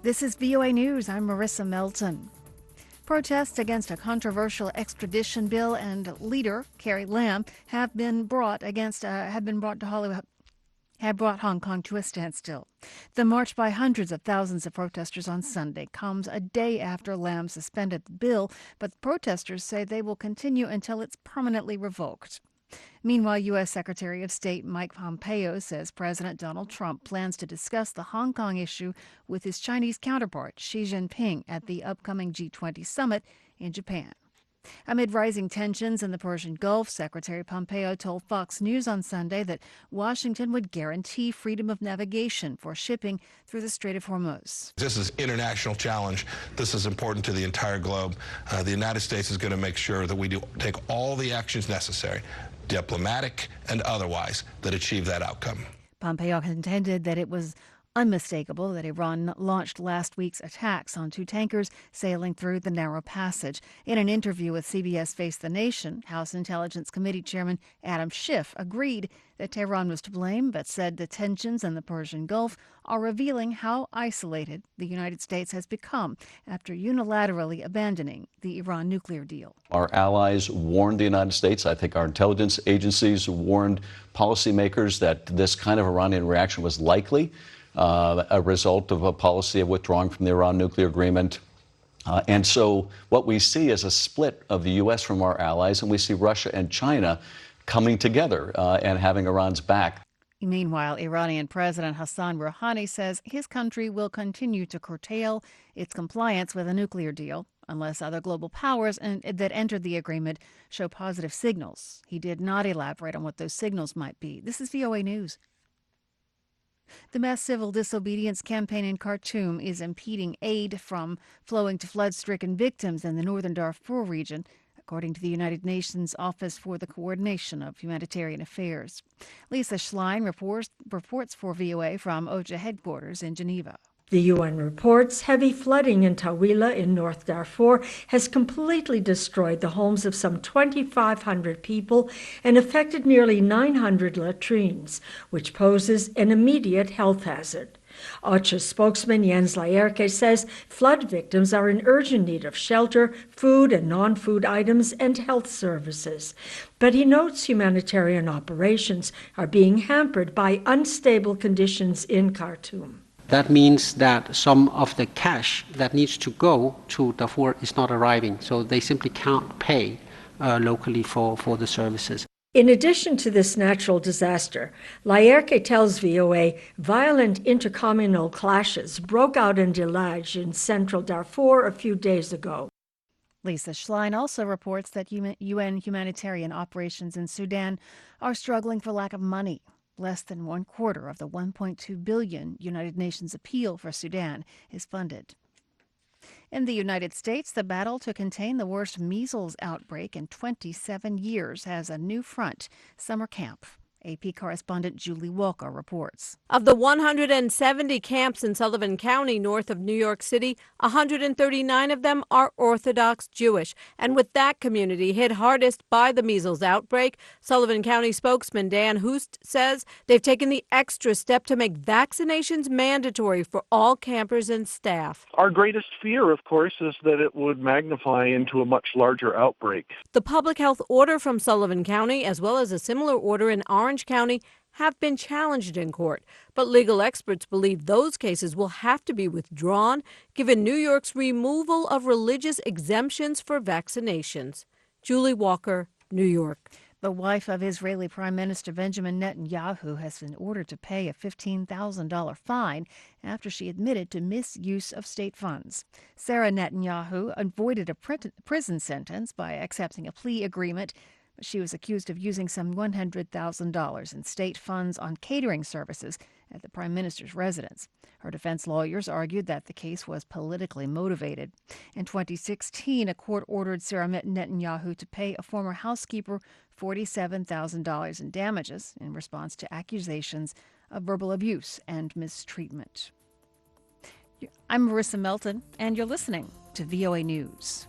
This is VOA News. I'm Marissa Melton. Protests against a controversial extradition bill and leader Carrie Lam have brought Hong Kong to a standstill. The march by hundreds of thousands of protesters on Sunday comes a day after Lam suspended the bill, but the protesters say they will continue until it's permanently revoked. Meanwhile, U.S. Secretary of State Mike Pompeo says President Donald Trump plans to discuss the Hong Kong issue with his Chinese counterpart, Xi Jinping, at the upcoming G20 summit in Japan. Amid rising tensions in the Persian Gulf, Secretary Pompeo told Fox News on Sunday that Washington would guarantee freedom of navigation for shipping through the Strait of Hormuz. This is an international challenge. This is important to the entire globe. The United States is going to make sure that we take all the actions necessary, diplomatic and otherwise, that achieve that outcome. Pompeo contended that it was unmistakable that Iran launched last week's attacks on two tankers sailing through the narrow passage. In an interview with CBS Face the Nation, House Intelligence Committee Chairman Adam Schiff agreed that Tehran was to blame, but said the tensions in the Persian Gulf are revealing how isolated the United States has become after unilaterally abandoning the Iran nuclear deal. Our allies warned the United States. I think our intelligence agencies warned policymakers that this kind of Iranian reaction was likely a result of a policy of withdrawing from the Iran nuclear agreement. And so what we see is a split of the U.S. from our allies, and we see Russia and China coming together and having Iran's back. Meanwhile, Iranian President Hassan Rouhani says his country will continue to curtail its compliance with a nuclear deal unless other global powers that entered the agreement show positive signals. He did not elaborate on what those signals might be. This is VOA News. The mass civil disobedience campaign in Khartoum is impeding aid from flowing to flood-stricken victims in the northern Darfur region, according to the United Nations Office for the Coordination of Humanitarian Affairs. Lisa Schlein reports for VOA from OCHA headquarters in Geneva. The UN reports heavy flooding in Tawila in North Darfur has completely destroyed the homes of some 2,500 people and affected nearly 900 latrines, which poses an immediate health hazard. OCHA spokesman Jens Laerke says flood victims are in urgent need of shelter, food and non-food items, and health services. But he notes humanitarian operations are being hampered by unstable conditions in Khartoum. That means that some of the cash that needs to go to Darfur is not arriving, so they simply can't pay locally for the services. In addition to this natural disaster, Laerke tells VOA violent intercommunal clashes broke out in Dilaj in Central Darfur a few days ago. Lisa Schlein also reports that UN humanitarian operations in Sudan are struggling for lack of money. Less than 1/4 of the $1.2 billion United Nations appeal for Sudan is funded. In the United States, the battle to contain the worst measles outbreak in 27 years has a new front: summer camp. AP correspondent Julie Walker reports. Of the 170 camps in Sullivan County, north of New York City, 139 of them are Orthodox Jewish. And with that community hit hardest by the measles outbreak, Sullivan County spokesman Dan Hoost says they've taken the extra step to make vaccinations mandatory for all campers and staff. Our greatest fear, of course, is that it would magnify into a much larger outbreak. The public health order from Sullivan County, as well as a similar order in Orange County, have been challenged in court, but legal experts believe those cases will have to be withdrawn given New York's removal of religious exemptions for vaccinations. Julie Walker, New York. The wife of Israeli Prime Minister Benjamin Netanyahu has been ordered to pay a $15,000 fine after she admitted to misuse of state funds. Sarah Netanyahu avoided a prison sentence by accepting a plea agreement. She was accused of using some $100,000 in state funds on catering services at the prime minister's residence. Her defense lawyers argued that the case was politically motivated. In 2016, a court ordered Sarah Netanyahu to pay a former housekeeper $47,000 in damages in response to accusations of verbal abuse and mistreatment. I'm Marissa Melton, and you're listening to VOA News.